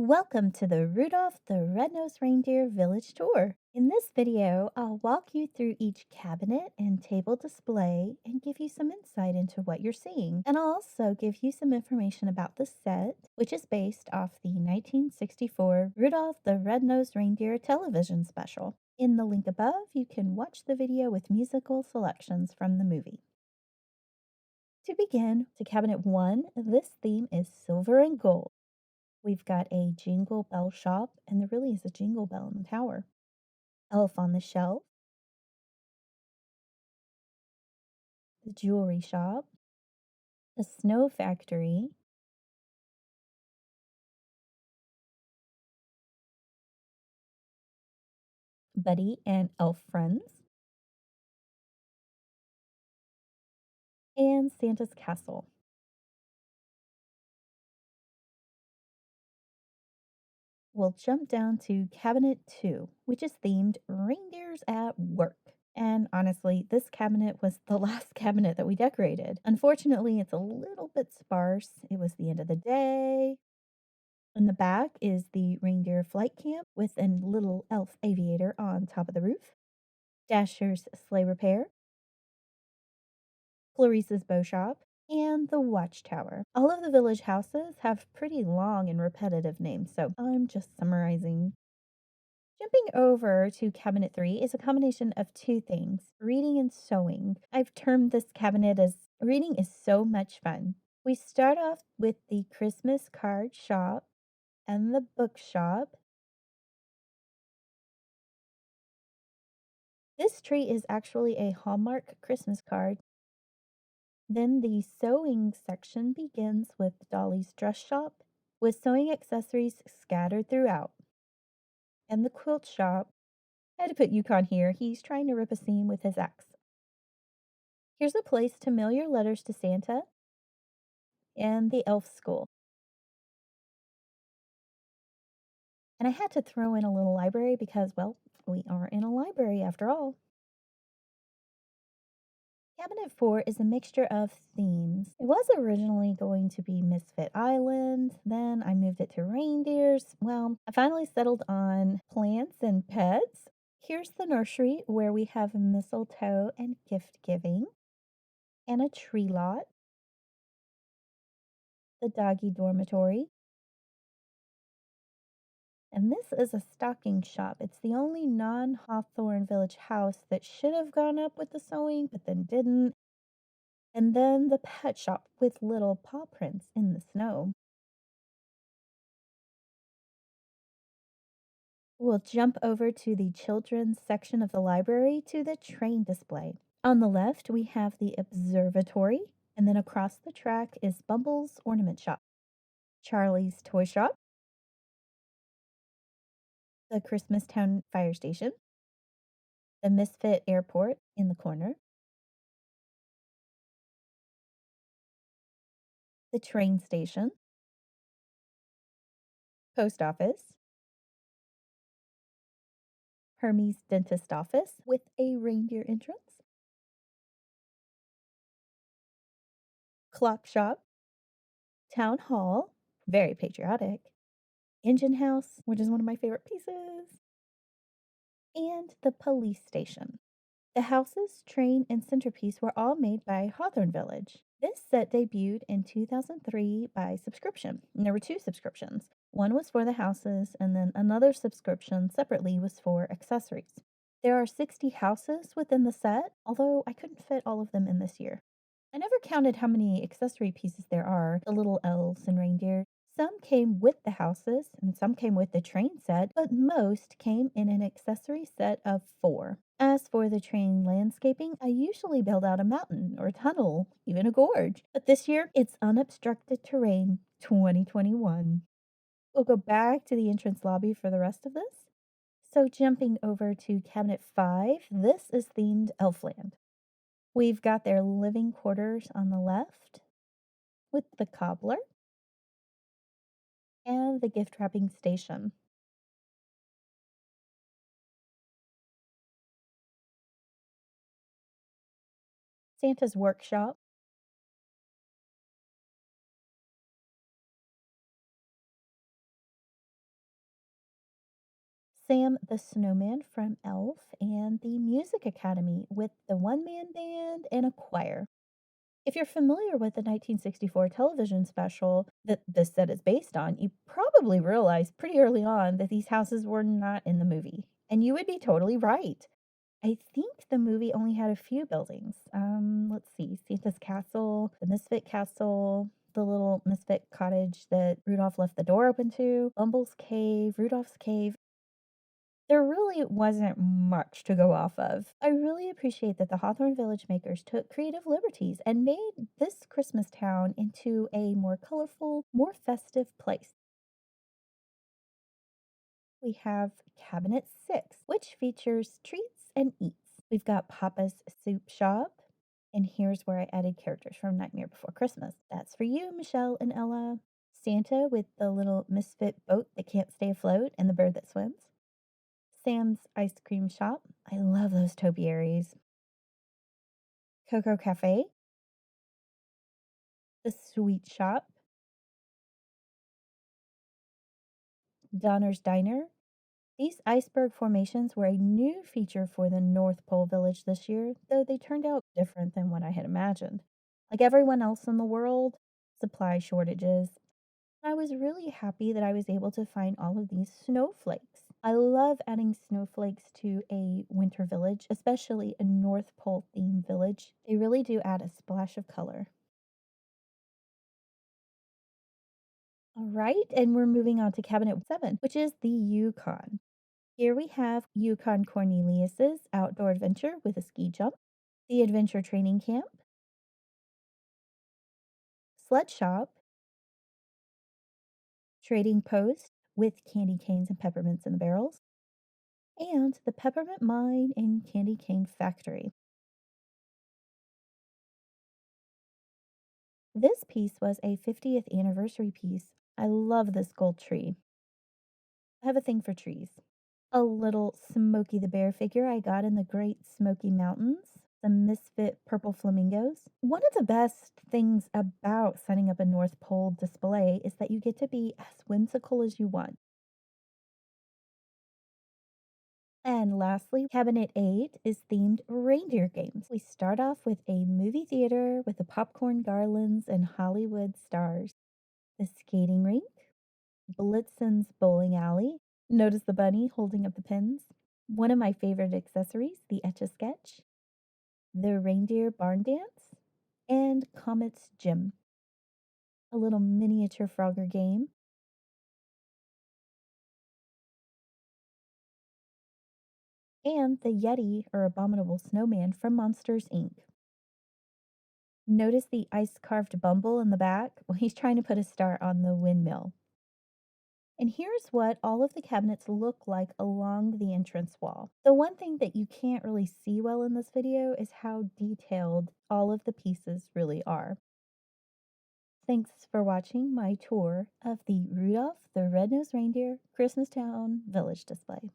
Welcome to the Rudolph the Red-Nosed Reindeer Village Tour. In this video, I'll walk you through each cabinet and table display and give you some insight into what you're seeing. And I'll also give you some information about the set, which is based off the 1964 Rudolph the Red-Nosed Reindeer television special. In the link above, you can watch the video with musical selections from the movie. To begin, to cabinet 1, this theme is silver and gold. We've got a jingle bell shop, and there really is a jingle bell in the tower. Elf on the shelf, the jewelry shop, a snow factory, Buddy and Elf friends, and Santa's castle. We'll jump down to cabinet 2, which is themed Reindeers at Work. And honestly, this cabinet was the last cabinet that we decorated. Unfortunately, it's a little bit sparse. It was the end of the day. In the back is the reindeer flight camp with a little elf aviator on top of the roof, Dasher's sleigh repair, Clarice's bow shop, and the watchtower. All of the village houses have pretty long and repetitive names, so I'm just summarizing. Jumping over to cabinet 3 is a combination of two things, reading and sewing. I've termed this cabinet as reading is so much fun. We start off with the Christmas card shop and the bookshop. This tree is actually a Hallmark Christmas card. Then the sewing section begins with Dolly's dress shop, with sewing accessories scattered throughout. And the quilt shop, I had to put Yukon here, he's trying to rip a seam with his axe. Here's a place to mail your letters to Santa and the elf school. And I had to throw in a little library because, well, we are in a library after all. Cabinet 4 is a mixture of themes. It was originally going to be Misfit Island, then I moved it to reindeers. Well, I finally settled on plants and pets. Here's the nursery where we have mistletoe and gift giving, and a tree lot, the doggy dormitory, and this is a stocking shop. It's the only non Hawthorne Village house that should have gone up with the sewing, but then didn't. And then the pet shop with little paw prints in the snow. We'll jump over to the children's section of the library to the train display. On the left, we have the observatory, and then across the track is Bumble's ornament shop, Charlie's toy shop, the Christmastown fire station, the Misfit airport in the corner, the train station, post office, Hermes dentist office with a reindeer entrance, clock shop, town hall, very patriotic, engine house, which is one of my favorite pieces, and the police station. The houses, train, and centerpiece were all made by Hawthorne Village. This set debuted in 2003 by subscription, and there were two subscriptions. One was for the houses, and then another subscription separately was for accessories. There are 60 houses within the set, although I couldn't fit all of them in this year. I never counted how many accessory pieces there are, the little elves and reindeer. Some came with the houses and some came with the train set, but most came in an accessory set of 4. As for the train landscaping, I usually build out a mountain or a tunnel, even a gorge. But this year, it's unobstructed terrain 2021. We'll go back to the entrance lobby for the rest of this. So jumping over to cabinet 5, this is themed Elfland. We've got their living quarters on the left with the cobbler and the gift wrapping station. Santa's workshop, Sam the Snowman from Elf, and the Music Academy with the one man band and a choir. If you're familiar with the 1964 television special that this set is based on, you probably realized pretty early on that these houses were not in the movie. And you would be totally right. I think the movie only had a few buildings. Let's see, Santa's Castle, the Misfit Castle, the little Misfit cottage that Rudolph left the door open to, Bumble's Cave, Rudolph's Cave. There really wasn't much to go off of. I really appreciate that the Hawthorne Village makers took creative liberties and made this Christmas town into a more colorful, more festive place. We have Cabinet 6, which features treats and eats. We've got Papa's Soup Shop, and here's where I added characters from Nightmare Before Christmas. That's for you, Michelle and Ella. Santa with the little misfit boat that can't stay afloat and the bird that swims. Sam's Ice Cream Shop. I love those topiaries. Cocoa Cafe. The Sweet Shop. Donner's Diner. These iceberg formations were a new feature for the North Pole Village this year, though they turned out different than what I had imagined. Like everyone else in the world, supply shortages. I was really happy that I was able to find all of these snowflakes. I love adding snowflakes to a winter village, especially a North Pole themed village. They really do add a splash of color. All right, and we're moving on to Cabinet 7, which is the Yukon. Here we have Yukon Cornelius's outdoor adventure with a ski jump, the adventure training camp, sled shop, trading post with candy canes and peppermints in the barrels, and the peppermint mine and candy cane factory. This piece was a 50th anniversary piece. I love this gold tree. I have a thing for trees. A little Smokey the Bear figure I got in the Great Smoky Mountains, some misfit purple flamingos. One of the best things about setting up a North Pole display is that you get to be as whimsical as you want. And lastly, Cabinet 8 is themed Reindeer Games. We start off with a movie theater with the popcorn garlands and Hollywood stars, the skating rink, Blitzen's bowling alley. Notice the bunny holding up the pins. One of my favorite accessories, the Etch-a-Sketch, the Reindeer Barn Dance, and Comet's Gym, a little miniature Frogger game, and the Yeti or Abominable Snowman from Monsters, Inc. Notice the ice carved Bumble in the back? Well, he's trying to put a star on the windmill. And here's what all of the cabinets look like along the entrance wall. The one thing that you can't really see well in this video is how detailed all of the pieces really are. Thanks for watching my tour of the Rudolph the Red-Nosed Reindeer Christmas Town Village display.